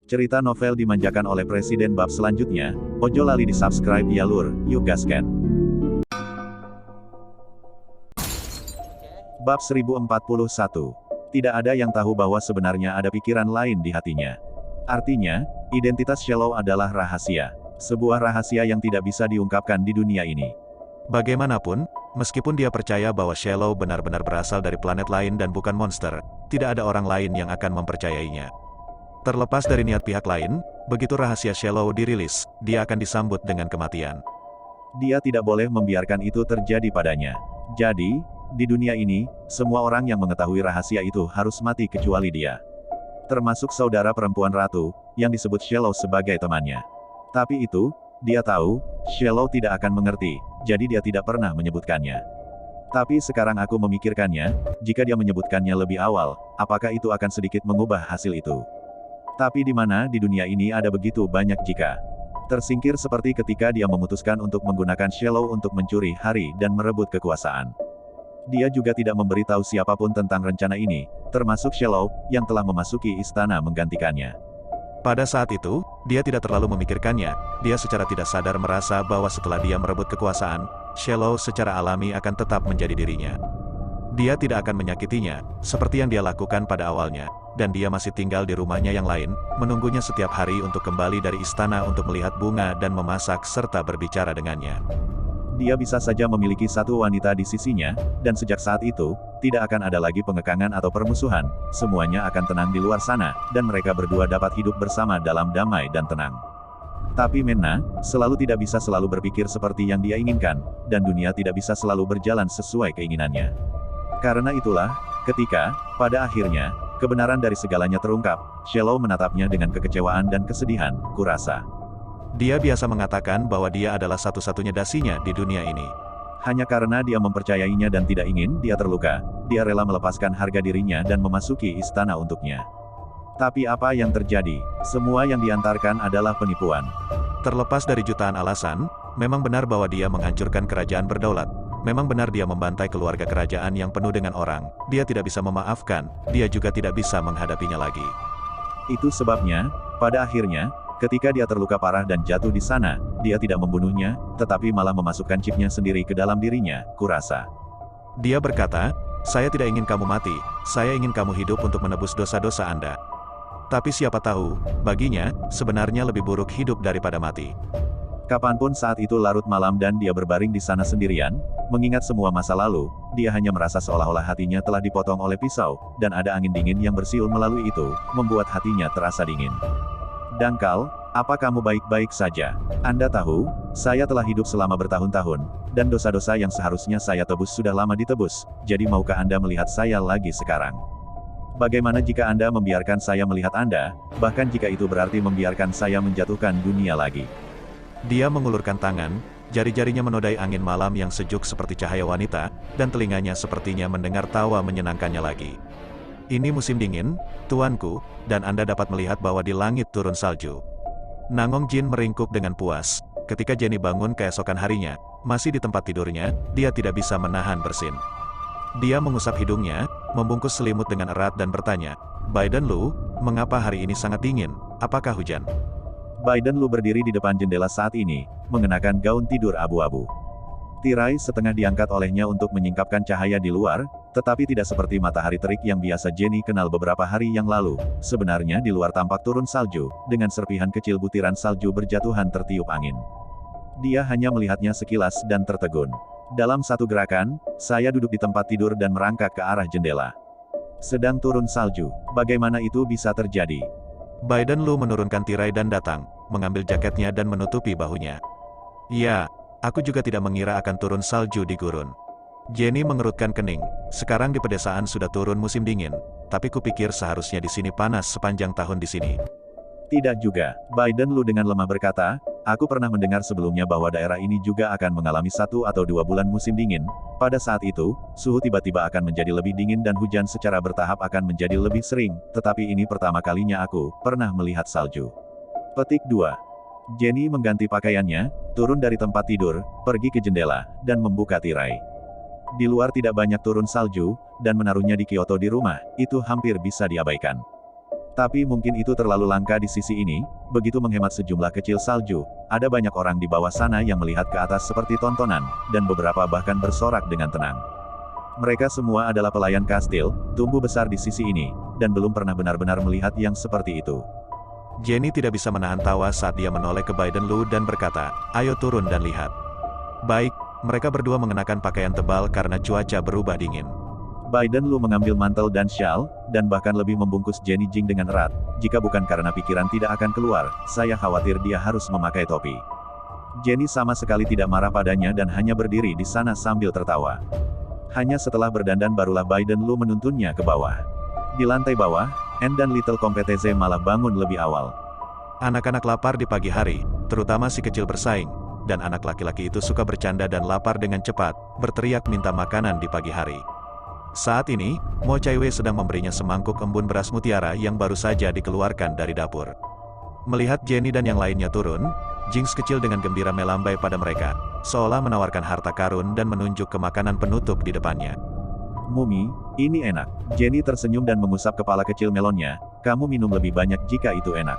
Cerita novel dimanjakan oleh Presiden bab selanjutnya, ojo lali di subscribe ya lur, yuk gasken. Bab 1041. Tidak ada yang tahu bahwa sebenarnya ada pikiran lain di hatinya. Artinya, identitas Shallow adalah rahasia. Sebuah rahasia yang tidak bisa diungkapkan di dunia ini. Bagaimanapun, meskipun dia percaya bahwa Shallow benar-benar berasal dari planet lain dan bukan monster, tidak ada orang lain yang akan mempercayainya. Terlepas dari niat pihak lain, begitu rahasia Shallow dirilis, dia akan disambut dengan kematian. Dia tidak boleh membiarkan itu terjadi padanya. Jadi, di dunia ini, semua orang yang mengetahui rahasia itu harus mati kecuali dia. Termasuk saudara perempuan ratu, yang disebut Shallow sebagai temannya. Tapi itu, dia tahu, Shallow tidak akan mengerti, jadi dia tidak pernah menyebutkannya. Tapi sekarang aku memikirkannya, jika dia menyebutkannya lebih awal, apakah itu akan sedikit mengubah hasil itu? Tapi di mana di dunia ini ada begitu banyak jika? Tersingkir seperti ketika dia memutuskan untuk menggunakan Shallow untuk mencuri hari dan merebut kekuasaan. Dia juga tidak memberitahu siapapun tentang rencana ini, termasuk Shallow, yang telah memasuki istana menggantikannya. Pada saat itu, dia tidak terlalu memikirkannya, dia secara tidak sadar merasa bahwa setelah dia merebut kekuasaan, Shallow secara alami akan tetap menjadi dirinya. Dia tidak akan menyakitinya, seperti yang dia lakukan pada awalnya, dan dia masih tinggal di rumahnya yang lain, menunggunya setiap hari untuk kembali dari istana untuk melihat bunga dan memasak serta berbicara dengannya. Dia bisa saja memiliki satu wanita di sisinya, dan sejak saat itu, tidak akan ada lagi pengekangan atau permusuhan, semuanya akan tenang di luar sana, dan mereka berdua dapat hidup bersama dalam damai dan tenang. Tapi Menna, selalu tidak bisa selalu berpikir seperti yang dia inginkan, dan dunia tidak bisa selalu berjalan sesuai keinginannya. Karena itulah, ketika, pada akhirnya, kebenaran dari segalanya terungkap, Shallow menatapnya dengan kekecewaan dan kesedihan, kurasa. Dia biasa mengatakan bahwa dia adalah satu-satunya dasinya di dunia ini. Hanya karena dia mempercayainya dan tidak ingin dia terluka, dia rela melepaskan harga dirinya dan memasuki istana untuknya. Tapi apa yang terjadi? Semua yang diantarkan adalah penipuan. Terlepas dari jutaan alasan, memang benar bahwa dia menghancurkan kerajaan berdaulat. Memang benar dia membantai keluarga kerajaan yang penuh dengan orang. Dia tidak bisa memaafkan, dia juga tidak bisa menghadapinya lagi. Itu sebabnya, pada akhirnya, ketika dia terluka parah dan jatuh di sana, dia tidak membunuhnya, tetapi malah memasukkan chipnya sendiri ke dalam dirinya, kurasa. Dia berkata, saya tidak ingin kamu mati, saya ingin kamu hidup untuk menebus dosa-dosa Anda. Tapi siapa tahu, baginya, sebenarnya lebih buruk hidup daripada mati. Kapanpun saat itu larut malam dan dia berbaring di sana sendirian, mengingat semua masa lalu, dia hanya merasa seolah-olah hatinya telah dipotong oleh pisau, dan ada angin dingin yang bersiul melalui itu, membuat hatinya terasa dingin. Dangkal, apa kamu baik-baik saja? Anda tahu, saya telah hidup selama bertahun-tahun, dan dosa-dosa yang seharusnya saya tebus sudah lama ditebus, jadi maukah Anda melihat saya lagi sekarang? Bagaimana jika Anda membiarkan saya melihat Anda, bahkan jika itu berarti membiarkan saya menjatuhkan dunia lagi? Dia mengulurkan tangan, jari-jarinya menodai angin malam yang sejuk seperti cahaya wanita, dan telinganya sepertinya mendengar tawa menyenangkannya lagi. Ini musim dingin, tuanku, dan Anda dapat melihat bahwa di langit turun salju. Nangong Jin meringkuk dengan puas. Ketika Jenny bangun keesokan harinya, masih di tempat tidurnya, dia tidak bisa menahan bersin. Dia mengusap hidungnya, membungkus selimut dengan erat dan bertanya, Biden Lu, mengapa hari ini sangat dingin? Apakah hujan? Biden Lu berdiri di depan jendela saat ini, mengenakan gaun tidur abu-abu. Tirai setengah diangkat olehnya untuk menyingkapkan cahaya di luar, tetapi tidak seperti matahari terik yang biasa Jenny kenal beberapa hari yang lalu. Sebenarnya di luar tampak turun salju, dengan serpihan kecil butiran salju berjatuhan tertiup angin. Dia hanya melihatnya sekilas dan tertegun. Dalam satu gerakan, saya duduk di tempat tidur dan merangkak ke arah jendela. Sedang turun salju, bagaimana itu bisa terjadi? Biden Lu menurunkan tirai dan datang, mengambil jaketnya dan menutupi bahunya. Ya, aku juga tidak mengira akan turun salju di gurun. Jenny mengerutkan kening. Sekarang di pedesaan sudah turun musim dingin, tapi kupikir seharusnya di sini panas sepanjang tahun di sini. Tidak juga, Biden Lu dengan lemah berkata, aku pernah mendengar sebelumnya bahwa daerah ini juga akan mengalami 1 atau 2 bulan musim dingin. Pada saat itu, suhu tiba-tiba akan menjadi lebih dingin dan hujan secara bertahap akan menjadi lebih sering, tetapi ini pertama kalinya aku pernah melihat salju. Petik 2. Jenny mengganti pakaiannya, turun dari tempat tidur, pergi ke jendela, dan membuka tirai. Di luar tidak banyak turun salju, dan menaruhnya di Kyoto di rumah, itu hampir bisa diabaikan. Tapi mungkin itu terlalu langka di sisi ini, begitu menghemat sejumlah kecil salju, ada banyak orang di bawah sana yang melihat ke atas seperti tontonan, dan beberapa bahkan bersorak dengan tenang. Mereka semua adalah pelayan kastil, tumbuh besar di sisi ini, dan belum pernah benar-benar melihat yang seperti itu. Jenny tidak bisa menahan tawa saat dia menoleh ke Biden Lu dan berkata, "Ayo turun dan lihat." Baik, mereka berdua mengenakan pakaian tebal karena cuaca berubah dingin. Biden Lu mengambil mantel dan syal, dan bahkan lebih membungkus Jenny Jing dengan erat. Jika bukan karena pikiran tidak akan keluar, saya khawatir dia harus memakai topi. Jenny sama sekali tidak marah padanya dan hanya berdiri di sana sambil tertawa. Hanya setelah berdandan barulah Biden Lu menuntunnya ke bawah. Di lantai bawah, Anne dan Little Kompeteze malah bangun lebih awal. Anak-anak lapar di pagi hari, terutama si kecil bersaing, dan anak laki-laki itu suka bercanda dan lapar dengan cepat, berteriak minta makanan di pagi hari. Saat ini, Mo Chaiwei sedang memberinya semangkuk embun beras mutiara yang baru saja dikeluarkan dari dapur. Melihat Jenny dan yang lainnya turun, Jinx kecil dengan gembira melambai pada mereka, seolah menawarkan harta karun dan menunjuk ke makanan penutup di depannya. Mumi, ini enak. Jenny tersenyum dan mengusap kepala kecil melonnya, kamu minum lebih banyak jika itu enak.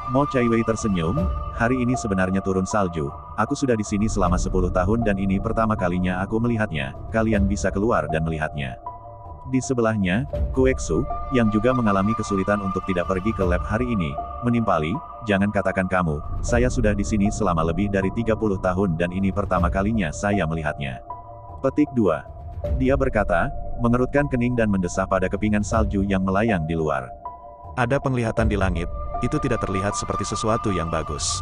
Mo Chaiwei tersenyum, hari ini sebenarnya turun salju, aku sudah di sini selama 10 tahun dan ini pertama kalinya aku melihatnya, kalian bisa keluar dan melihatnya. Di sebelahnya, Kueksu, yang juga mengalami kesulitan untuk tidak pergi ke lab hari ini, menimpali, jangan katakan kamu, saya sudah di sini selama lebih dari 30 tahun dan ini pertama kalinya saya melihatnya. Petik 2. Dia berkata, mengerutkan kening dan mendesah pada kepingan salju yang melayang di luar. Ada penglihatan di langit, itu tidak terlihat seperti sesuatu yang bagus.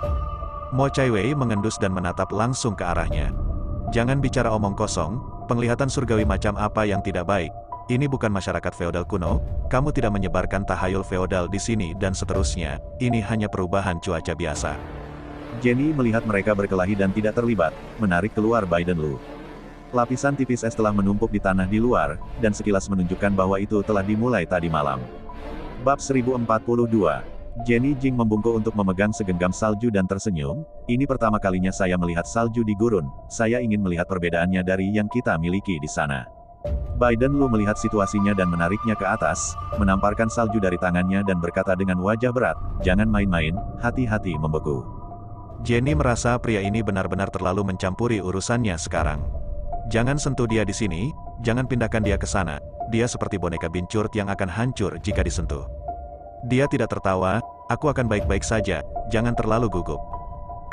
Mo Chaiwei mengendus dan menatap langsung ke arahnya. Jangan bicara omong kosong, penglihatan surgawi macam apa yang tidak baik. Ini bukan masyarakat feodal kuno, kamu tidak menyebarkan tahayul feodal di sini dan seterusnya, ini hanya perubahan cuaca biasa. Jenny melihat mereka berkelahi dan tidak terlibat, menarik keluar Biden Lu. Lapisan tipis es telah menumpuk di tanah di luar, dan sekilas menunjukkan bahwa itu telah dimulai tadi malam. Bab 1042. Jenny Jing membungkuk untuk memegang segenggam salju dan tersenyum, ini pertama kalinya saya melihat salju di gurun, saya ingin melihat perbedaannya dari yang kita miliki di sana. Biden Lu melihat situasinya dan menariknya ke atas, menamparkan salju dari tangannya dan berkata dengan wajah berat, jangan main-main, hati-hati membeku. Jenny merasa pria ini benar-benar terlalu mencampuri urusannya sekarang. Jangan sentuh dia di sini, jangan pindahkan dia ke sana, dia seperti boneka bincurt yang akan hancur jika disentuh. Dia tidak tertawa, aku akan baik-baik saja, jangan terlalu gugup.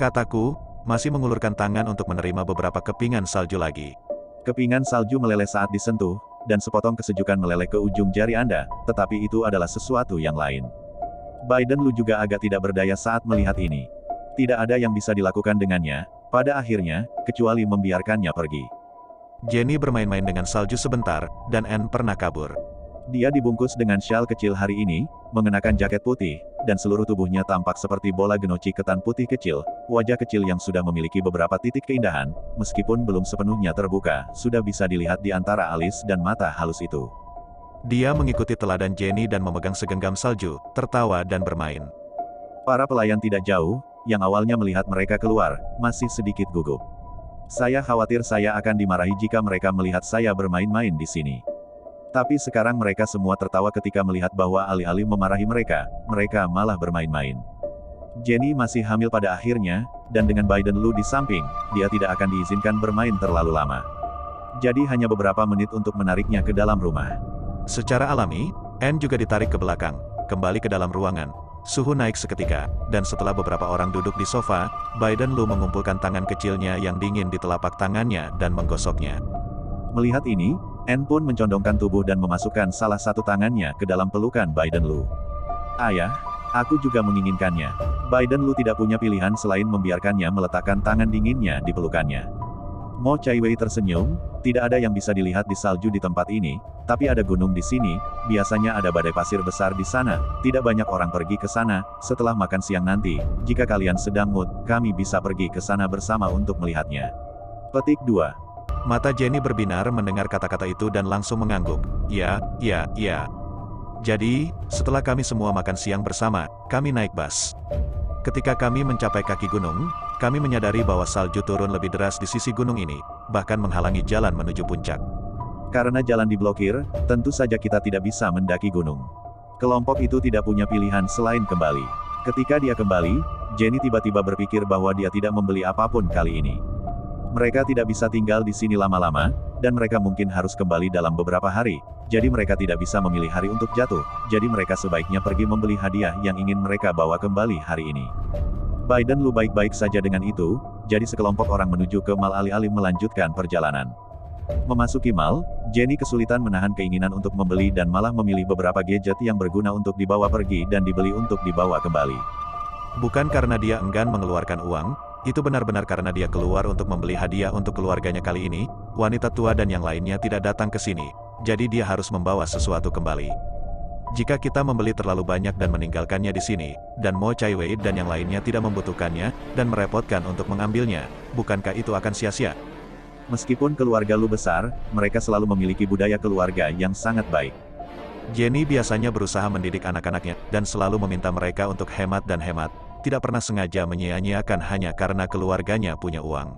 Kataku, masih mengulurkan tangan untuk menerima beberapa kepingan salju lagi. Kepingan salju meleleh saat disentuh, dan sepotong kesejukan meleleh ke ujung jari Anda, tetapi itu adalah sesuatu yang lain. Biden Lu juga agak tidak berdaya saat melihat ini. Tidak ada yang bisa dilakukan dengannya, pada akhirnya, kecuali membiarkannya pergi. Jenny bermain-main dengan salju sebentar, dan Anne pernah kabur. Dia dibungkus dengan syal kecil hari ini, mengenakan jaket putih, dan seluruh tubuhnya tampak seperti bola genoci ketan putih kecil, wajah kecil yang sudah memiliki beberapa titik keindahan, meskipun belum sepenuhnya terbuka, sudah bisa dilihat di antara alis dan mata halus itu. Dia mengikuti teladan Jenny dan memegang segenggam salju, tertawa dan bermain. Para pelayan tidak jauh, yang awalnya melihat mereka keluar, masih sedikit gugup. Saya khawatir saya akan dimarahi jika mereka melihat saya bermain-main di sini. Tapi sekarang mereka semua tertawa ketika melihat bahwa alih-alih memarahi mereka, mereka malah bermain-main. Jenny masih hamil pada akhirnya, dan dengan Biden Lu di samping, dia tidak akan diizinkan bermain terlalu lama. Jadi hanya beberapa menit untuk menariknya ke dalam rumah. Secara alami, Anne juga ditarik ke belakang, kembali ke dalam ruangan. Suhu naik seketika, dan setelah beberapa orang duduk di sofa, Biden Lu mengumpulkan tangan kecilnya yang dingin di telapak tangannya dan menggosoknya. Melihat ini, Anne pun mencondongkan tubuh dan memasukkan salah satu tangannya ke dalam pelukan Biden Lu. Ayah, aku juga menginginkannya. Biden Lu tidak punya pilihan selain membiarkannya meletakkan tangan dinginnya di pelukannya. Mo Chaiwei tersenyum, tidak ada yang bisa dilihat di salju di tempat ini, tapi ada gunung di sini, biasanya ada badai pasir besar di sana, tidak banyak orang pergi ke sana, setelah makan siang nanti, jika kalian sedang mood, kami bisa pergi ke sana bersama untuk melihatnya. Petik 2. Mata Jenny berbinar mendengar kata-kata itu dan langsung mengangguk. Ya. Jadi, setelah kami semua makan siang bersama, kami naik bus. Ketika kami mencapai kaki gunung, kami menyadari bahwa salju turun lebih deras di sisi gunung ini, bahkan menghalangi jalan menuju puncak. Karena jalan diblokir, tentu saja kita tidak bisa mendaki gunung. Kelompok itu tidak punya pilihan selain kembali. Ketika dia kembali, Jenny tiba-tiba berpikir bahwa dia tidak membeli apapun kali ini. Mereka tidak bisa tinggal di sini lama-lama, dan mereka mungkin harus kembali dalam beberapa hari, jadi mereka tidak bisa memilih hari untuk jatuh, jadi mereka sebaiknya pergi membeli hadiah yang ingin mereka bawa kembali hari ini. Biden Lu baik-baik saja dengan itu, jadi sekelompok orang menuju ke mall alih-alih melanjutkan perjalanan. Memasuki mall, Jenny kesulitan menahan keinginan untuk membeli dan malah memilih beberapa gadget yang berguna untuk dibawa pergi dan dibeli untuk dibawa kembali. Bukan karena dia enggan mengeluarkan uang, itu benar-benar karena dia keluar untuk membeli hadiah untuk keluarganya kali ini, wanita tua dan yang lainnya tidak datang ke sini, jadi dia harus membawa sesuatu kembali. Jika kita membeli terlalu banyak dan meninggalkannya di sini, dan Mo Chai Wei dan yang lainnya tidak membutuhkannya, dan merepotkan untuk mengambilnya, bukankah itu akan sia-sia? Meskipun keluarga Lu besar, mereka selalu memiliki budaya keluarga yang sangat baik. Jenny biasanya berusaha mendidik anak-anaknya, dan selalu meminta mereka untuk hemat dan hemat, tidak pernah sengaja menyia-nyiakan hanya karena keluarganya punya uang.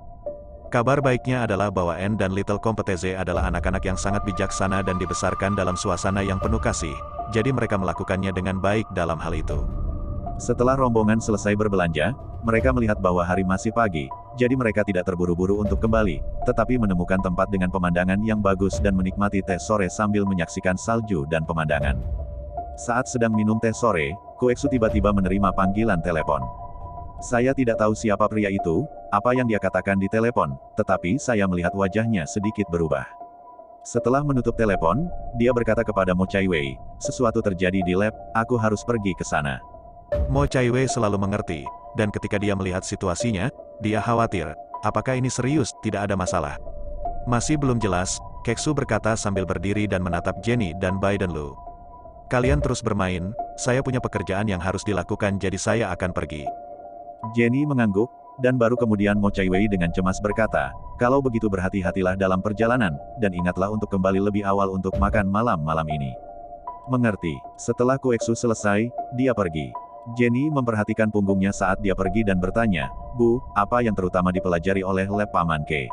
Kabar baiknya adalah bahwa Anne dan Little Competeze adalah anak-anak yang sangat bijaksana dan dibesarkan dalam suasana yang penuh kasih, jadi mereka melakukannya dengan baik dalam hal itu. Setelah rombongan selesai berbelanja, mereka melihat bahwa hari masih pagi, jadi mereka tidak terburu-buru untuk kembali, tetapi menemukan tempat dengan pemandangan yang bagus dan menikmati teh sore sambil menyaksikan salju dan pemandangan. Saat sedang minum teh sore, Koeksu tiba-tiba menerima panggilan telepon. Saya tidak tahu siapa pria itu, apa yang dia katakan di telepon, tetapi saya melihat wajahnya sedikit berubah. Setelah menutup telepon, dia berkata kepada Mo Chai Wei, sesuatu terjadi di lab, aku harus pergi ke sana. Mo Chai Wei selalu mengerti, dan ketika dia melihat situasinya, dia khawatir, apakah ini serius, tidak ada masalah. Masih belum jelas, Keksu berkata sambil berdiri dan menatap Jenny dan Biden Lu. Kalian terus bermain, saya punya pekerjaan yang harus dilakukan jadi saya akan pergi. Jenny mengangguk, dan baru kemudian Mo Chai Wei dengan cemas berkata, kalau begitu berhati-hatilah dalam perjalanan, dan ingatlah untuk kembali lebih awal untuk makan malam ini. Mengerti. Setelah Koeksu selesai, dia pergi. Jenny memperhatikan punggungnya saat dia pergi dan bertanya, Bu, apa yang terutama dipelajari oleh lab Paman Ke?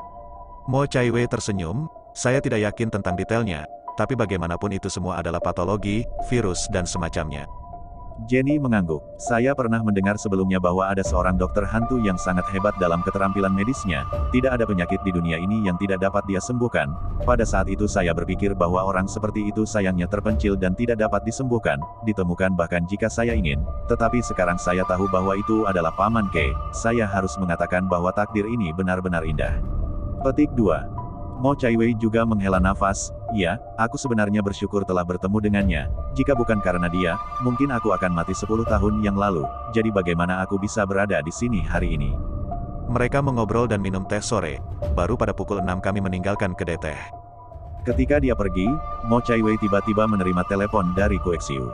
Mo Chai Wei tersenyum, saya tidak yakin tentang detailnya, tapi bagaimanapun itu semua adalah patologi, virus dan semacamnya. Jenny mengangguk. Saya pernah mendengar sebelumnya bahwa ada seorang dokter hantu yang sangat hebat dalam keterampilan medisnya. Tidak ada penyakit di dunia ini yang tidak dapat dia sembuhkan. Pada saat itu saya berpikir bahwa orang seperti itu sayangnya terpencil dan tidak dapat disembuhkan, ditemukan bahkan jika saya ingin. Tetapi sekarang saya tahu bahwa itu adalah Paman Ke. Saya harus mengatakan bahwa takdir ini benar-benar indah. Petik 2. Mo Chai Wei juga menghela nafas, ya, aku sebenarnya bersyukur telah bertemu dengannya, jika bukan karena dia, mungkin aku akan mati 10 tahun yang lalu, jadi bagaimana aku bisa berada di sini hari ini. Mereka mengobrol dan minum teh sore, baru pada pukul 6 kami meninggalkan kedai teh. Ketika dia pergi, Mo Chai Wei tiba-tiba menerima telepon dari Koeksu.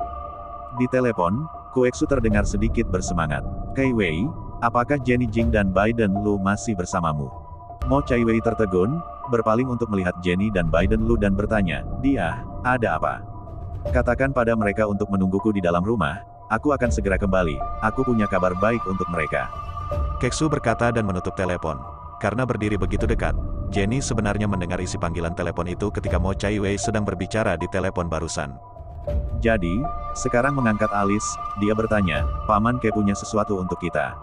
Di telepon, Koeksu terdengar sedikit bersemangat. Kai Wei, apakah Jenny Jing dan Biden Lu masih bersamamu? Mo Chai Wei tertegun, berpaling untuk melihat Jenny dan Biden Lu dan bertanya, dia, ada apa? Katakan pada mereka untuk menungguku di dalam rumah, aku akan segera kembali, aku punya kabar baik untuk mereka. Keksu berkata dan menutup telepon. Karena berdiri begitu dekat, Jenny sebenarnya mendengar isi panggilan telepon itu ketika Mo Chai Wei sedang berbicara di telepon barusan. Jadi, sekarang mengangkat alis, dia bertanya, Paman Ke punya sesuatu untuk kita.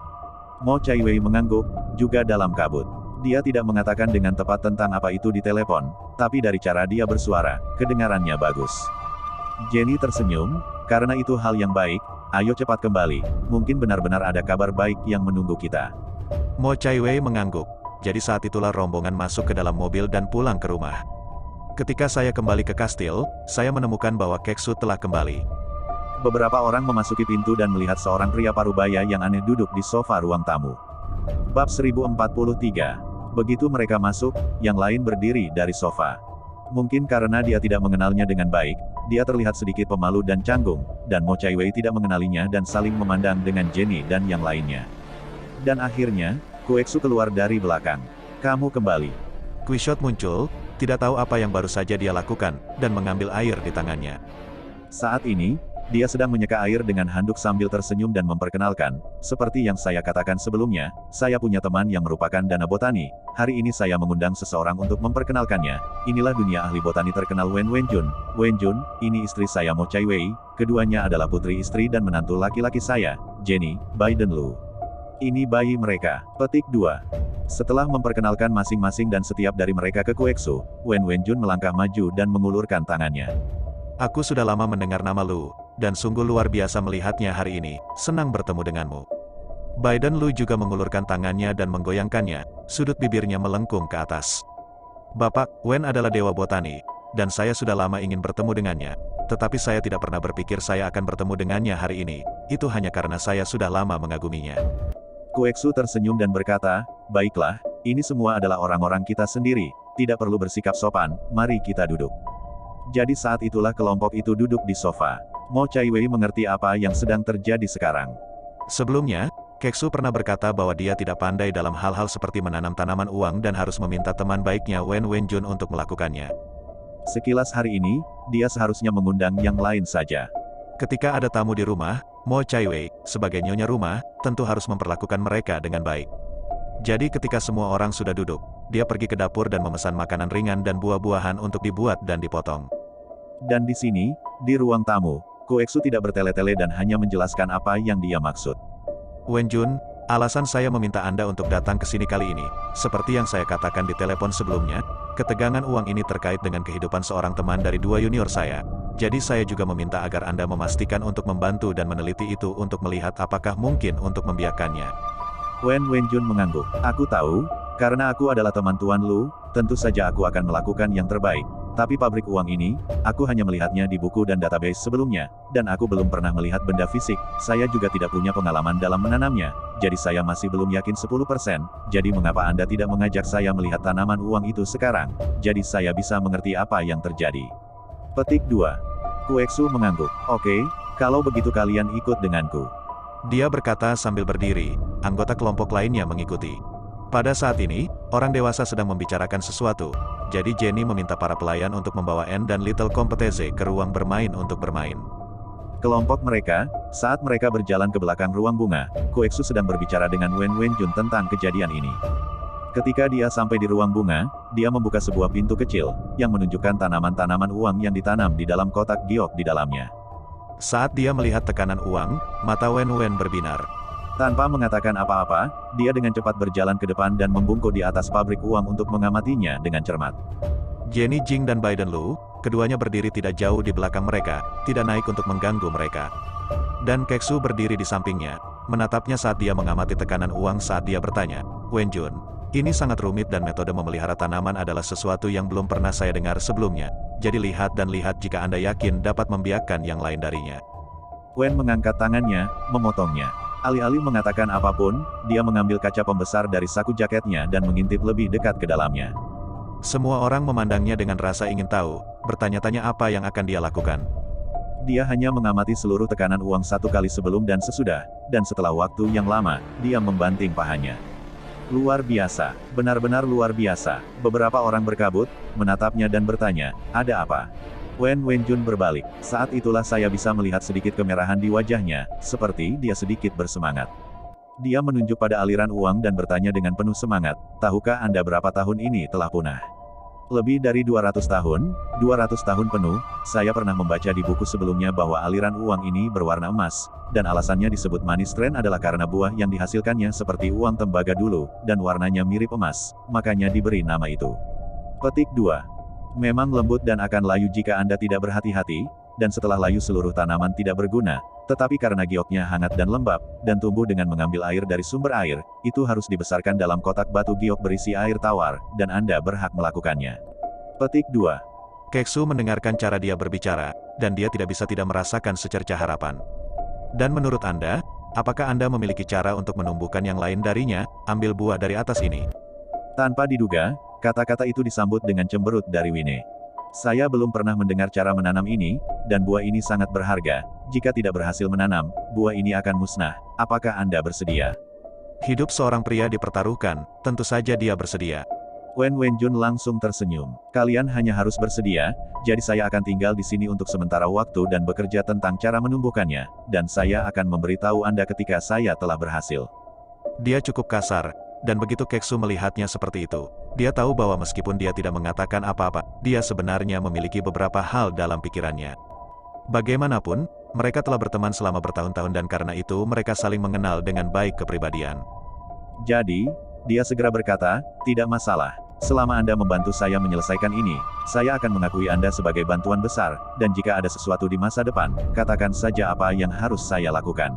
Mo Chai Wei mengangguk, juga dalam kabut. Dia tidak mengatakan dengan tepat tentang apa itu di telepon, tapi dari cara dia bersuara, kedengarannya bagus. Jenny tersenyum, karena itu hal yang baik, ayo cepat kembali, mungkin benar-benar ada kabar baik yang menunggu kita. Mo Chai Wei mengangguk, jadi saat itulah rombongan masuk ke dalam mobil dan pulang ke rumah. Ketika saya kembali ke kastil, saya menemukan bahwa Keksu telah kembali. Beberapa orang memasuki pintu dan melihat seorang pria parubaya yang aneh duduk di sofa ruang tamu. Bab 1043. Begitu mereka masuk, yang lain berdiri dari sofa. Mungkin karena dia tidak mengenalnya dengan baik, dia terlihat sedikit pemalu dan canggung, dan Mo Chai Wei tidak mengenalinya dan saling memandang dengan Jenny dan yang lainnya. Dan akhirnya, Koeksu keluar dari belakang. Kamu kembali. Quixote muncul, tidak tahu apa yang baru saja dia lakukan, dan mengambil air di tangannya. Saat ini, Dia sedang menyeka air dengan handuk sambil tersenyum dan memperkenalkan, seperti yang saya katakan sebelumnya, saya punya teman yang merupakan dana botani. Hari ini saya mengundang seseorang untuk memperkenalkannya. Inilah dunia ahli botani terkenal Wen Wenjun. Wenjun, ini istri saya Mo Chai Wei, keduanya adalah putri istri dan menantu laki-laki saya, Jenny, Biden Lu. Ini bayi mereka. Petik 2. Setelah memperkenalkan masing-masing dan setiap dari mereka ke Kueksu, Wen Wenjun melangkah maju dan mengulurkan tangannya. Aku sudah lama mendengar nama Lu, dan sungguh luar biasa melihatnya hari ini. Senang bertemu denganmu. Biden Lu juga mengulurkan tangannya dan menggoyangkannya, sudut bibirnya melengkung ke atas. Bapak, Wen adalah dewa botani, dan saya sudah lama ingin bertemu dengannya. Tetapi saya tidak pernah berpikir saya akan bertemu dengannya hari ini. Itu hanya karena saya sudah lama mengaguminya. Kueksu tersenyum dan berkata, baiklah, ini semua adalah orang-orang kita sendiri, tidak perlu bersikap sopan, mari kita duduk. Jadi saat itulah kelompok itu duduk di sofa. Mo Chai Wei mengerti apa yang sedang terjadi sekarang. Sebelumnya, Keksu pernah berkata bahwa dia tidak pandai dalam hal-hal seperti menanam tanaman uang dan harus meminta teman baiknya Wen Wenjun untuk melakukannya. Sekilas hari ini, dia seharusnya mengundang yang lain saja. Ketika ada tamu di rumah, Mo Chai Wei, sebagai nyonya rumah, tentu harus memperlakukan mereka dengan baik. Jadi ketika semua orang sudah duduk, dia pergi ke dapur dan memesan makanan ringan dan buah-buahan untuk dibuat dan dipotong. Dan di sini, di ruang tamu, Kueksu tidak bertele-tele dan hanya menjelaskan apa yang dia maksud. Wenjun, alasan saya meminta Anda untuk datang ke sini kali ini, seperti yang saya katakan di telepon sebelumnya, ketegangan uang ini terkait dengan kehidupan seorang teman dari dua junior saya. Jadi saya juga meminta agar Anda memastikan untuk membantu dan meneliti itu untuk melihat apakah mungkin untuk membiarkannya. Wen Wenjun mengangguk. Aku tahu, karena aku adalah teman Tuan Lu, tentu saja aku akan melakukan yang terbaik. Tapi pabrik uang ini, aku hanya melihatnya di buku dan database sebelumnya, dan aku belum pernah melihat benda fisik, saya juga tidak punya pengalaman dalam menanamnya, jadi saya masih belum yakin 10%, jadi mengapa Anda tidak mengajak saya melihat tanaman uang itu sekarang, jadi saya bisa mengerti apa yang terjadi. Petik 2. Kueksu mengangguk. Oke, kalau begitu kalian ikut denganku. Dia berkata sambil berdiri, anggota kelompok lainnya mengikuti. Pada saat ini, orang dewasa sedang membicarakan sesuatu, jadi Jenny meminta para pelayan untuk membawa Anne dan Little Kompeteze ke ruang bermain untuk bermain. Kelompok mereka, saat mereka berjalan ke belakang ruang bunga, Kueksu sedang berbicara dengan Wen Wenjun tentang kejadian ini. Ketika dia sampai di ruang bunga, dia membuka sebuah pintu kecil, yang menunjukkan tanaman-tanaman uang yang ditanam di dalam kotak giok di dalamnya. Saat dia melihat tekanan uang, mata Wen berbinar. Tanpa mengatakan apa-apa, dia dengan cepat berjalan ke depan dan membungkuk di atas pabrik uang untuk mengamatinya dengan cermat. Jenny Jing dan Biden Lu, keduanya berdiri tidak jauh di belakang mereka, tidak naik untuk mengganggu mereka. Dan Keksu berdiri di sampingnya, menatapnya saat dia mengamati tekanan uang saat dia bertanya, Wenjun, ini sangat rumit dan metode memelihara tanaman adalah sesuatu yang belum pernah saya dengar sebelumnya, jadi lihat dan lihat jika Anda yakin dapat membiarkan yang lain darinya. Wen mengangkat tangannya, memotongnya. Alih-alih mengatakan apapun, dia mengambil kaca pembesar dari saku jaketnya dan mengintip lebih dekat ke dalamnya. Semua orang memandangnya dengan rasa ingin tahu, bertanya-tanya apa yang akan dia lakukan. Dia hanya mengamati seluruh tekanan uang satu kali sebelum dan sesudah, dan setelah waktu yang lama, dia membanting pahanya. Luar biasa, benar-benar luar biasa. Beberapa orang berkabut, menatapnya dan bertanya, ada apa? Wen Wenjun berbalik. Saat itulah saya bisa melihat sedikit kemerahan di wajahnya, seperti dia sedikit bersemangat. Dia menunjuk pada aliran uang dan bertanya dengan penuh semangat, tahukah Anda berapa tahun ini telah punah? Lebih dari 200 tahun, 200 tahun penuh, saya pernah membaca di buku sebelumnya bahwa aliran uang ini berwarna emas, dan alasannya disebut money strain adalah karena buah yang dihasilkannya seperti uang tembaga dulu, dan warnanya mirip emas, makanya diberi nama itu. Petik 2. Memang lembut dan akan layu jika Anda tidak berhati-hati, dan setelah layu seluruh tanaman tidak berguna, tetapi karena gioknya hangat dan lembab, dan tumbuh dengan mengambil air dari sumber air, itu harus dibesarkan dalam kotak batu giok berisi air tawar, dan Anda berhak melakukannya. Petik 2. Keksu mendengarkan cara dia berbicara, dan dia tidak bisa tidak merasakan secercah harapan. Dan menurut Anda, apakah Anda memiliki cara untuk menumbuhkan yang lain darinya, ambil buah dari atas ini? Tanpa diduga, kata-kata itu disambut dengan cemberut dari Winnie. Saya belum pernah mendengar cara menanam ini, dan buah ini sangat berharga. Jika tidak berhasil menanam, buah ini akan musnah. Apakah Anda bersedia? Hidup seorang pria dipertaruhkan, tentu saja dia bersedia. Wen Wenjun langsung tersenyum. Kalian hanya harus bersedia, jadi saya akan tinggal di sini untuk sementara waktu dan bekerja tentang cara menumbuhkannya, dan saya akan memberitahu Anda ketika saya telah berhasil. Dia cukup kasar, dan begitu Keksu melihatnya seperti itu, dia tahu bahwa meskipun dia tidak mengatakan apa-apa, dia sebenarnya memiliki beberapa hal dalam pikirannya. Bagaimanapun, mereka telah berteman selama bertahun-tahun dan karena itu mereka saling mengenal dengan baik kepribadian. Jadi, dia segera berkata, tidak masalah. Selama Anda membantu saya menyelesaikan ini, saya akan mengakui Anda sebagai bantuan besar, dan jika ada sesuatu di masa depan, katakan saja apa yang harus saya lakukan.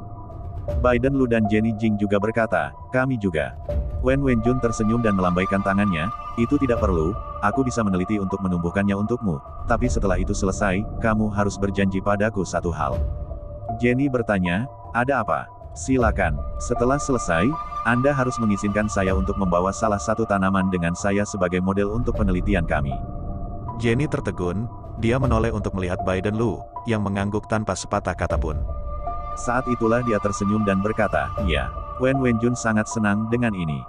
Biden Lu dan Jenny Jing juga berkata, kami juga. Wen Wenjun tersenyum dan melambaikan tangannya, itu tidak perlu, aku bisa meneliti untuk menumbuhkannya untukmu, tapi setelah itu selesai, kamu harus berjanji padaku satu hal. Jenny bertanya, ada apa? Silakan. Setelah selesai, Anda harus mengizinkan saya untuk membawa salah satu tanaman dengan saya sebagai model untuk penelitian kami. Jenny tertegun, dia menoleh untuk melihat Biden Lu, yang mengangguk tanpa sepatah kata pun. Saat itulah dia tersenyum dan berkata, ya. Wen Wenjun sangat senang dengan ini.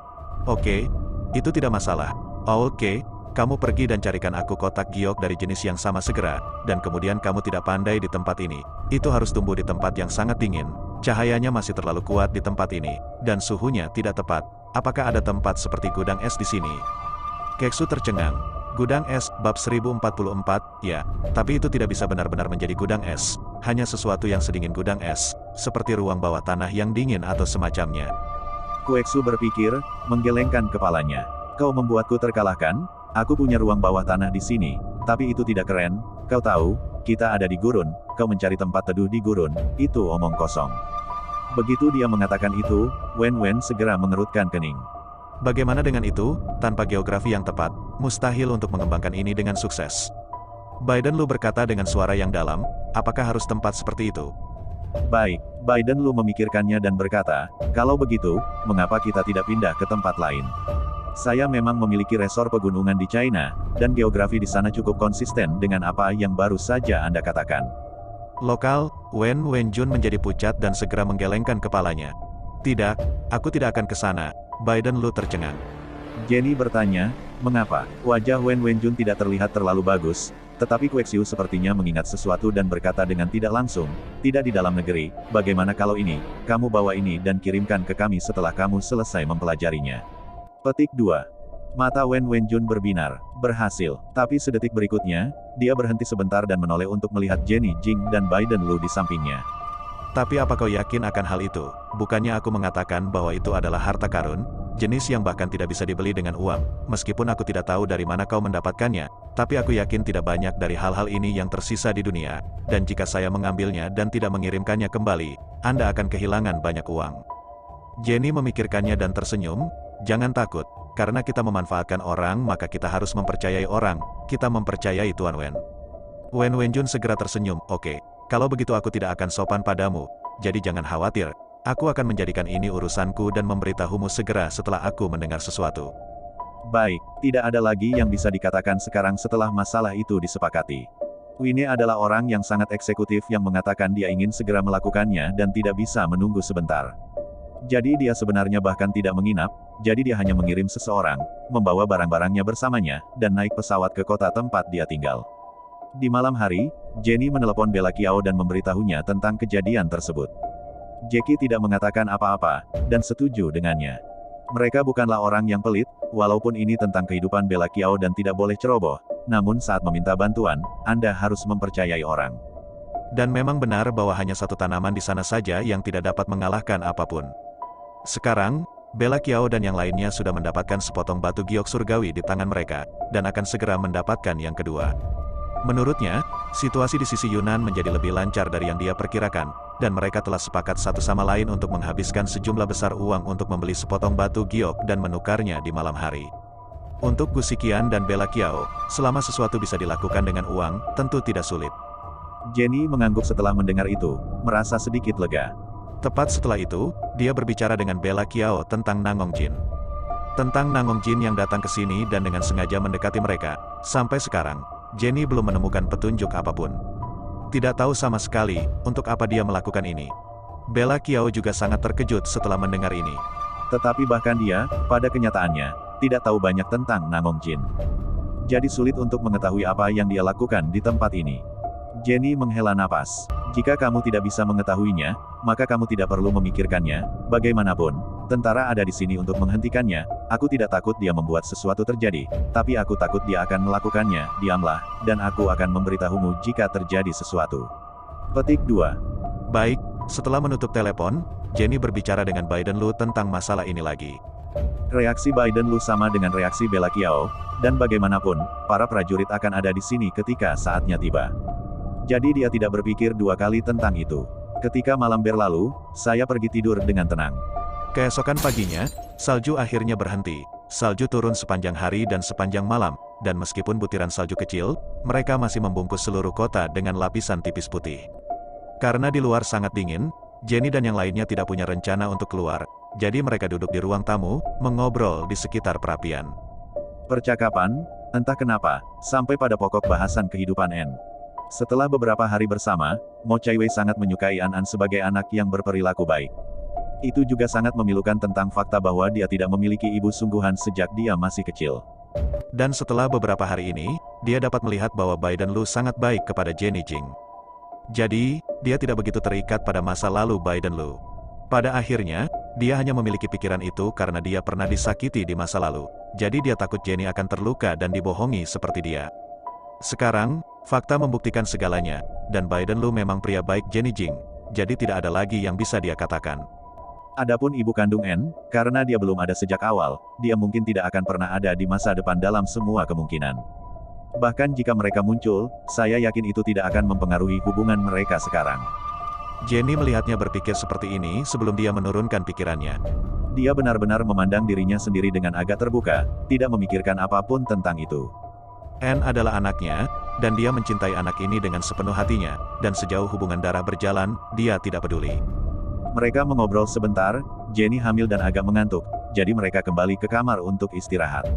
Oke, itu tidak masalah. Oke, kamu pergi dan carikan aku kotak giok dari jenis yang sama segera, dan kemudian kamu tidak pandai di tempat ini. Itu harus tumbuh di tempat yang sangat dingin. Cahayanya masih terlalu kuat di tempat ini, dan suhunya tidak tepat. Apakah ada tempat seperti gudang es di sini? Keksu tercengang. Gudang es, bab 1044, ya, tapi itu tidak bisa benar-benar menjadi gudang es. Hanya sesuatu yang sedingin gudang es, seperti ruang bawah tanah yang dingin atau semacamnya. Keksu berpikir, menggelengkan kepalanya. Kau membuatku terkalahkan, aku punya ruang bawah tanah di sini, tapi itu tidak keren, kau tahu, kita ada di gurun, kau mencari tempat teduh di gurun, itu omong kosong. Begitu dia mengatakan itu, Wen Wen segera mengerutkan kening. Bagaimana dengan itu, tanpa geografi yang tepat, mustahil untuk mengembangkan ini dengan sukses. Biden Lu berkata dengan suara yang dalam, apakah harus tempat seperti itu? Baik, Biden Lu memikirkannya dan berkata, kalau begitu, mengapa kita tidak pindah ke tempat lain? Saya memang memiliki resor pegunungan di China, dan geografi di sana cukup konsisten dengan apa yang baru saja Anda katakan. Lokal, Wen Wenjun menjadi pucat dan segera menggelengkan kepalanya. Tidak, aku tidak akan ke sana. Biden Lu tercengang. Jenny bertanya, mengapa? Wajah Wen Wenjun tidak terlihat terlalu bagus, tetapi Kwexiu sepertinya mengingat sesuatu dan berkata dengan tidak langsung, tidak di dalam negeri, bagaimana kalau ini, kamu bawa ini dan kirimkan ke kami setelah kamu selesai mempelajarinya. Petik 2. Mata Wen Wenjun berbinar, berhasil, tapi sedetik berikutnya, dia berhenti sebentar dan menoleh untuk melihat Jenny Jing dan Biden Lu di sampingnya. Tapi apa kau yakin akan hal itu? Bukannya aku mengatakan bahwa itu adalah harta karun, jenis yang bahkan tidak bisa dibeli dengan uang, meskipun aku tidak tahu dari mana kau mendapatkannya, tapi aku yakin tidak banyak dari hal-hal ini yang tersisa di dunia, dan jika saya mengambilnya dan tidak mengirimkannya kembali, Anda akan kehilangan banyak uang. Jenny memikirkannya dan tersenyum, jangan takut, karena kita memanfaatkan orang maka kita harus mempercayai orang, kita mempercayai Tuan Wen. Wen Wenjun segera tersenyum, oke, kalau begitu aku tidak akan sopan padamu, jadi jangan khawatir, aku akan menjadikan ini urusanku dan memberitahumu segera setelah aku mendengar sesuatu. Baik, tidak ada lagi yang bisa dikatakan sekarang setelah masalah itu disepakati. Winnie adalah orang yang sangat eksekutif yang mengatakan dia ingin segera melakukannya dan tidak bisa menunggu sebentar. Jadi dia sebenarnya bahkan tidak menginap, jadi dia hanya mengirim seseorang, membawa barang-barangnya bersamanya, dan naik pesawat ke kota tempat dia tinggal. Di malam hari, Jenny menelepon Bella Kiao dan memberitahunya tentang kejadian tersebut. Jackie tidak mengatakan apa-apa, dan setuju dengannya. Mereka bukanlah orang yang pelit, walaupun ini tentang kehidupan Bella Kiao dan tidak boleh ceroboh, namun saat meminta bantuan, Anda harus mempercayai orang. Dan memang benar bahwa hanya satu tanaman di sana saja yang tidak dapat mengalahkan apapun. Sekarang, Bella Kiao dan yang lainnya sudah mendapatkan sepotong batu giok surgawi di tangan mereka, dan akan segera mendapatkan yang kedua. Menurutnya, situasi di sisi Yunan menjadi lebih lancar dari yang dia perkirakan, dan mereka telah sepakat satu sama lain untuk menghabiskan sejumlah besar uang untuk membeli sepotong batu giok dan menukarnya di malam hari. Untuk Gu Xiqian dan Bella Kiao, selama sesuatu bisa dilakukan dengan uang, tentu tidak sulit. Jenny mengangguk setelah mendengar itu, merasa sedikit lega. Tepat setelah itu, dia berbicara dengan Bella Kiao tentang Nangong Jin. Tentang Nangong Jin yang datang ke sini dan dengan sengaja mendekati mereka. Sampai sekarang, Jenny belum menemukan petunjuk apapun. Tidak tahu sama sekali, untuk apa dia melakukan ini. Bella Kiao juga sangat terkejut setelah mendengar ini. Tetapi bahkan dia, pada kenyataannya, tidak tahu banyak tentang Namong Jin. Jadi sulit untuk mengetahui apa yang dia lakukan di tempat ini. Jenny menghela napas. Jika kamu tidak bisa mengetahuinya, maka kamu tidak perlu memikirkannya. Bagaimanapun, tentara ada di sini untuk menghentikannya. Aku tidak takut dia membuat sesuatu terjadi, tapi aku takut dia akan melakukannya. Diamlah, dan aku akan memberitahumu jika terjadi sesuatu. Petik 2. Baik, setelah menutup telepon, Jenny berbicara dengan Biden Lu tentang masalah ini lagi. Reaksi Biden Lu sama dengan reaksi Bella Kiao, dan bagaimanapun, para prajurit akan ada di sini ketika saatnya tiba. Jadi dia tidak berpikir dua kali tentang itu. Ketika malam berlalu, saya pergi tidur dengan tenang. Keesokan paginya, salju akhirnya berhenti. Salju turun sepanjang hari dan sepanjang malam, dan meskipun butiran salju kecil, mereka masih membungkus seluruh kota dengan lapisan tipis putih. Karena di luar sangat dingin, Jenny dan yang lainnya tidak punya rencana untuk keluar, jadi mereka duduk di ruang tamu, mengobrol di sekitar perapian. Percakapan, entah kenapa, sampai pada pokok bahasan kehidupan N. Setelah beberapa hari bersama, Mo Chaiwei sangat menyukai An sebagai anak yang berperilaku baik. Itu juga sangat memilukan tentang fakta bahwa dia tidak memiliki ibu sungguhan sejak dia masih kecil. Dan setelah beberapa hari ini, dia dapat melihat bahwa Biden Lu sangat baik kepada Jenny Jing. Jadi, dia tidak begitu terikat pada masa lalu Biden Lu. Pada akhirnya, dia hanya memiliki pikiran itu karena dia pernah disakiti di masa lalu. Jadi dia takut Jenny akan terluka dan dibohongi seperti dia. Sekarang, fakta membuktikan segalanya, dan Biden Lu memang pria baik Jenny Jing, jadi tidak ada lagi yang bisa dia katakan. Adapun ibu kandung N, karena dia belum ada sejak awal, dia mungkin tidak akan pernah ada di masa depan dalam semua kemungkinan. Bahkan jika mereka muncul, saya yakin itu tidak akan mempengaruhi hubungan mereka sekarang. Jenny melihatnya berpikir seperti ini sebelum dia menurunkan pikirannya. Dia benar-benar memandang dirinya sendiri dengan agak terbuka, tidak memikirkan apapun tentang itu. Anne adalah anaknya, dan dia mencintai anak ini dengan sepenuh hatinya, dan sejauh hubungan darah berjalan, dia tidak peduli. Mereka mengobrol sebentar, Jenny hamil dan agak mengantuk, jadi mereka kembali ke kamar untuk istirahat.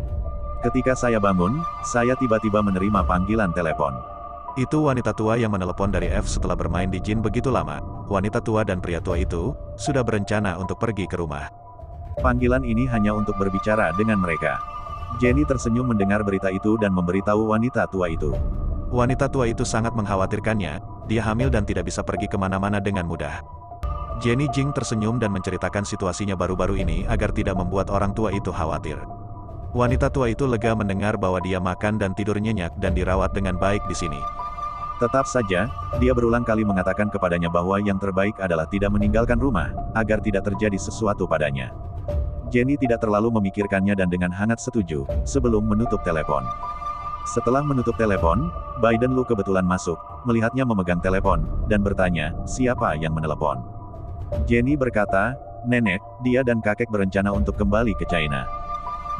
Ketika saya bangun, saya tiba-tiba menerima panggilan telepon. Itu wanita tua yang menelepon dari F setelah bermain di Jin begitu lama. Wanita tua dan pria tua itu, sudah berencana untuk pergi ke rumah. Panggilan ini hanya untuk berbicara dengan mereka. Jenny tersenyum mendengar berita itu dan memberitahu wanita tua itu. Wanita tua itu sangat mengkhawatirkannya, dia hamil dan tidak bisa pergi kemana-mana dengan mudah. Jenny Jing tersenyum dan menceritakan situasinya baru-baru ini agar tidak membuat orang tua itu khawatir. Wanita tua itu lega mendengar bahwa dia makan dan tidur nyenyak dan dirawat dengan baik di sini. Tetap saja, dia berulang kali mengatakan kepadanya bahwa yang terbaik adalah tidak meninggalkan rumah, agar tidak terjadi sesuatu padanya. Jenny tidak terlalu memikirkannya dan dengan hangat setuju, sebelum menutup telepon. Setelah menutup telepon, Biden Lu kebetulan masuk, melihatnya memegang telepon, dan bertanya, siapa yang menelepon. Jenny berkata, nenek, dia dan kakek berencana untuk kembali ke China.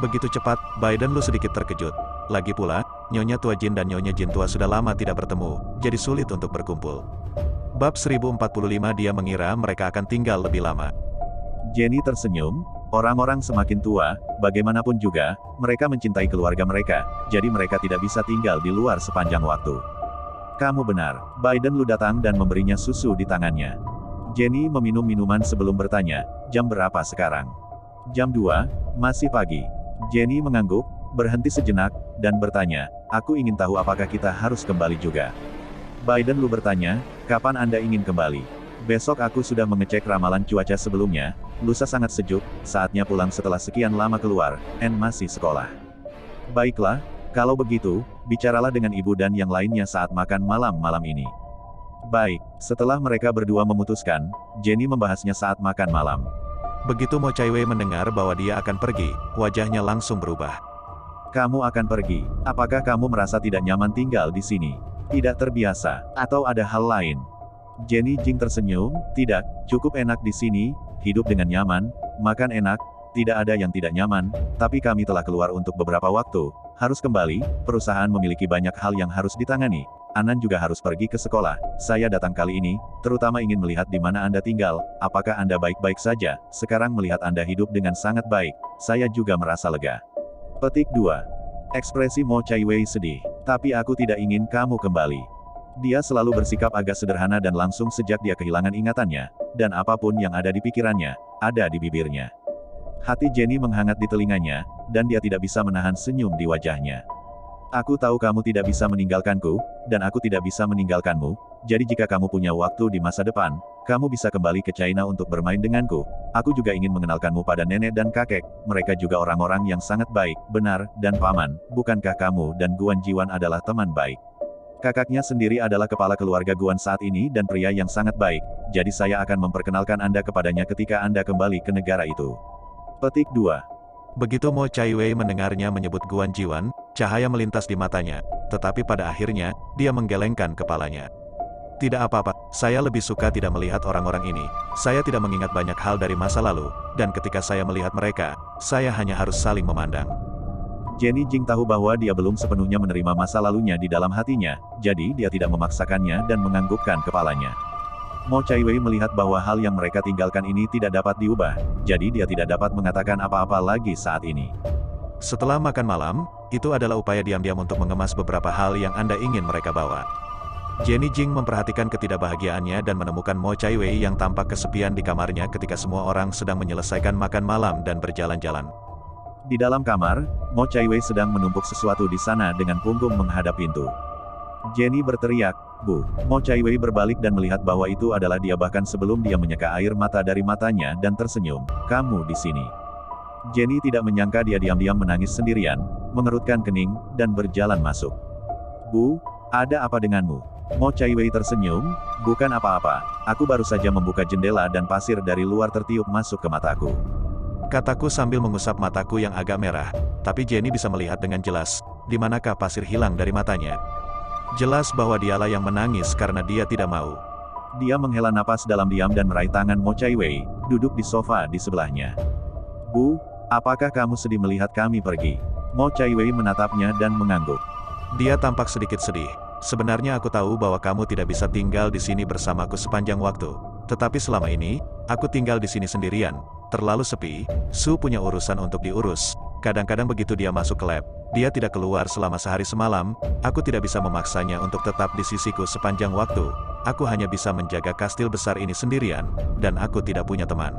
Begitu cepat, Biden Lu sedikit terkejut. Lagi pula, Nyonya Tua Jin dan Nyonya Jin Tua sudah lama tidak bertemu, jadi sulit untuk berkumpul. Bab 1045 dia mengira mereka akan tinggal lebih lama. Jenny tersenyum, orang-orang semakin tua, bagaimanapun juga, mereka mencintai keluarga mereka, jadi mereka tidak bisa tinggal di luar sepanjang waktu. Kamu benar, Biden Lu datang dan memberinya susu di tangannya. Jenny meminum minuman sebelum bertanya, jam berapa sekarang? Jam 2, masih pagi. Jenny mengangguk, berhenti sejenak, dan bertanya, aku ingin tahu apakah kita harus kembali juga. Biden Lu bertanya, kapan Anda ingin kembali? Besok aku sudah mengecek ramalan cuaca sebelumnya, lusa sangat sejuk, saatnya pulang setelah sekian lama keluar, N masih sekolah. Baiklah, kalau begitu, bicaralah dengan ibu dan yang lainnya saat makan malam ini. Baik, setelah mereka berdua memutuskan, Jenny membahasnya saat makan malam. Begitu Mo Chaiwei mendengar bahwa dia akan pergi, wajahnya langsung berubah. Kamu akan pergi, apakah kamu merasa tidak nyaman tinggal di sini? Tidak terbiasa, atau ada hal lain? Jenny Jing tersenyum, tidak, cukup enak di sini, hidup dengan nyaman, makan enak, tidak ada yang tidak nyaman, tapi kami telah keluar untuk beberapa waktu, harus kembali, perusahaan memiliki banyak hal yang harus ditangani, Anan juga harus pergi ke sekolah, saya datang kali ini, terutama ingin melihat di mana Anda tinggal, apakah Anda baik-baik saja, sekarang melihat Anda hidup dengan sangat baik, saya juga merasa lega. Petik 2. Ekspresi Mo Chaiwei sedih, tapi aku tidak ingin kamu kembali. Dia selalu bersikap agak sederhana dan langsung sejak dia kehilangan ingatannya, dan apapun yang ada di pikirannya, ada di bibirnya. Hati Jenny menghangat di telinganya, dan dia tidak bisa menahan senyum di wajahnya. Aku tahu kamu tidak bisa meninggalkanku, dan aku tidak bisa meninggalkanmu, jadi jika kamu punya waktu di masa depan, kamu bisa kembali ke China untuk bermain denganku. Aku juga ingin mengenalkanmu pada nenek dan kakek, mereka juga orang-orang yang sangat baik, benar, dan paman, bukankah kamu dan Guan Jiwan adalah teman baik? Kakaknya sendiri adalah kepala keluarga Guan saat ini dan pria yang sangat baik, jadi saya akan memperkenalkan Anda kepadanya ketika Anda kembali ke negara itu. Petik 2. Begitu Mo Chaiwei mendengarnya menyebut Guan Jiwan, cahaya melintas di matanya, tetapi pada akhirnya, dia menggelengkan kepalanya. Tidak apa-apa, saya lebih suka tidak melihat orang-orang ini. Saya tidak mengingat banyak hal dari masa lalu, dan ketika saya melihat mereka, saya hanya harus saling memandang. Jenny Jing tahu bahwa dia belum sepenuhnya menerima masa lalunya di dalam hatinya, jadi dia tidak memaksakannya dan menganggukkan kepalanya. Mo Chaiwei melihat bahwa hal yang mereka tinggalkan ini tidak dapat diubah, jadi dia tidak dapat mengatakan apa-apa lagi saat ini. Setelah makan malam, itu adalah upaya diam-diam untuk mengemas beberapa hal yang Anda ingin mereka bawa. Jenny Jing memperhatikan ketidakbahagiaannya dan menemukan Mo Chaiwei yang tampak kesepian di kamarnya ketika semua orang sedang menyelesaikan makan malam dan berjalan-jalan. Di dalam kamar, Mo Chaiwei sedang menumpuk sesuatu di sana dengan punggung menghadap pintu. Jenny berteriak, "Bu!" Mo Chaiwei berbalik dan melihat bahwa itu adalah dia bahkan sebelum dia menyeka air mata dari matanya dan tersenyum. "Kamu di sini." Jenny tidak menyangka dia diam-diam menangis sendirian, mengerutkan kening, dan berjalan masuk. "Bu, ada apa denganmu?" Mo Chaiwei tersenyum, "Bukan apa-apa, aku baru saja membuka jendela dan pasir dari luar tertiup masuk ke mataku," kataku sambil mengusap mataku yang agak merah, tapi Jenny bisa melihat dengan jelas, di manakah pasir hilang dari matanya. Jelas bahwa dialah yang menangis karena dia tidak mau. Dia menghela napas dalam diam dan meraih tangan Mo Chaiwei, duduk di sofa di sebelahnya. "Bu, apakah kamu sedih melihat kami pergi?" Mo Chaiwei menatapnya dan mengangguk. Dia tampak sedikit sedih. "Sebenarnya aku tahu bahwa kamu tidak bisa tinggal di sini bersamaku sepanjang waktu. Tetapi selama ini, aku tinggal di sini sendirian. Terlalu sepi, Su punya urusan untuk diurus. Kadang-kadang begitu dia masuk ke lab, dia tidak keluar selama sehari semalam, aku tidak bisa memaksanya untuk tetap di sisiku sepanjang waktu. Aku hanya bisa menjaga kastil besar ini sendirian, dan aku tidak punya teman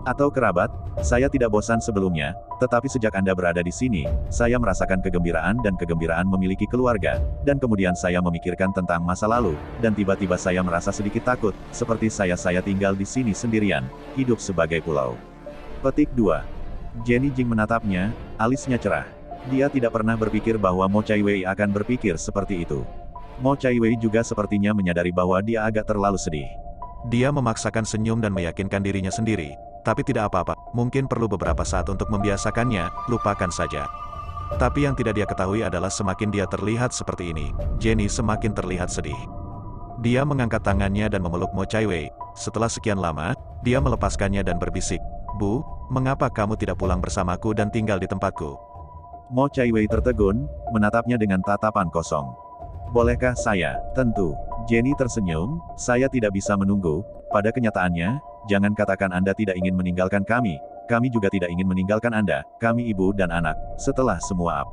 atau kerabat. Saya tidak bosan sebelumnya, tetapi sejak Anda berada di sini, saya merasakan kegembiraan dan kegembiraan memiliki keluarga, dan kemudian saya memikirkan tentang masa lalu, dan tiba-tiba saya merasa sedikit takut, seperti saya tinggal di sini sendirian, hidup sebagai pulau." Petik 2. Jenny Jing menatapnya, alisnya cerah. Dia tidak pernah berpikir bahwa Mo Chaiwei akan berpikir seperti itu. Mo Chaiwei juga sepertinya menyadari bahwa dia agak terlalu sedih. Dia memaksakan senyum dan meyakinkan dirinya sendiri. Tapi tidak apa-apa, mungkin perlu beberapa saat untuk membiasakannya, lupakan saja. Tapi yang tidak dia ketahui adalah semakin dia terlihat seperti ini, Jenny semakin terlihat sedih. Dia mengangkat tangannya dan memeluk Mo Chaiwei. Setelah sekian lama, dia melepaskannya dan berbisik, "Bu, mengapa kamu tidak pulang bersamaku dan tinggal di tempatku?" Mo Chaiwei tertegun, menatapnya dengan tatapan kosong. "Bolehkah saya?" "Tentu." Jenny tersenyum, "Saya tidak bisa menunggu. Pada kenyataannya, jangan katakan Anda tidak ingin meninggalkan kami juga tidak ingin meninggalkan Anda, kami ibu dan anak, setelah semua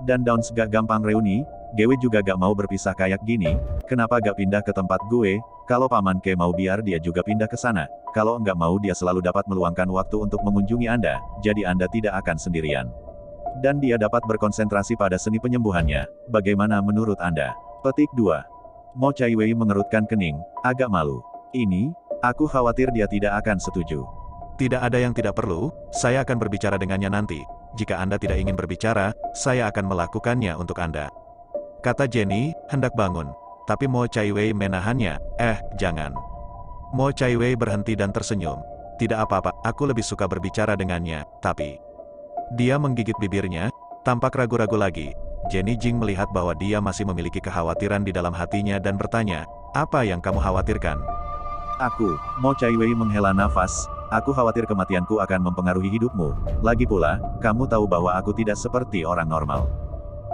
dan Downs gak gampang reuni, gue juga gak mau berpisah kayak gini, kenapa gak pindah ke tempat gue, kalau Paman Ke mau biar dia juga pindah ke sana, kalau enggak mau dia selalu dapat meluangkan waktu untuk mengunjungi Anda, jadi Anda tidak akan sendirian. Dan dia dapat berkonsentrasi pada seni penyembuhannya, bagaimana menurut Anda?" Petik 2. Mo Chaiwei mengerutkan kening, agak malu. "Ini, aku khawatir dia tidak akan setuju." "Tidak ada yang tidak perlu, saya akan berbicara dengannya nanti. Jika Anda tidak ingin berbicara, saya akan melakukannya untuk Anda," kata Jenny, hendak bangun. Tapi Mo Chaiwei menahannya, jangan." Mo Chaiwei berhenti dan tersenyum. "Tidak apa-apa, aku lebih suka berbicara dengannya, tapi..." Dia menggigit bibirnya, tampak ragu-ragu lagi. Jenny Jing melihat bahwa dia masih memiliki kekhawatiran di dalam hatinya dan bertanya, "Apa yang kamu khawatirkan?" "Aku," Mo Chaiwei menghela nafas, "aku khawatir kematianku akan mempengaruhi hidupmu. Lagi pula, kamu tahu bahwa aku tidak seperti orang normal."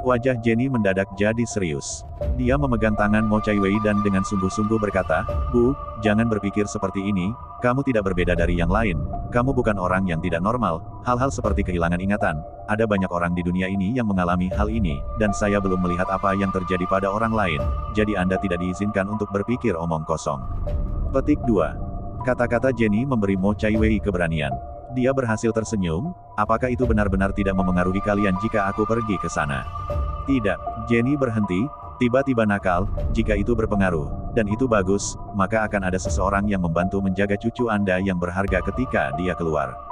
Wajah Jenny mendadak jadi serius. Dia memegang tangan Mo Chaiwei dan dengan sungguh-sungguh berkata, "Bu, jangan berpikir seperti ini, kamu tidak berbeda dari yang lain, kamu bukan orang yang tidak normal, hal-hal seperti kehilangan ingatan, ada banyak orang di dunia ini yang mengalami hal ini, dan saya belum melihat apa yang terjadi pada orang lain, jadi Anda tidak diizinkan untuk berpikir omong kosong." Petik 2. Kata-kata Jenny memberi Mo Chaiwei keberanian. Dia berhasil tersenyum, apakah itu benar-benar tidak memengaruhi kalian jika aku pergi ke sana? Tidak, Jenny berhenti, tiba-tiba nakal, jika itu berpengaruh, dan itu bagus, maka akan ada seseorang yang membantu menjaga cucu Anda yang berharga ketika dia keluar.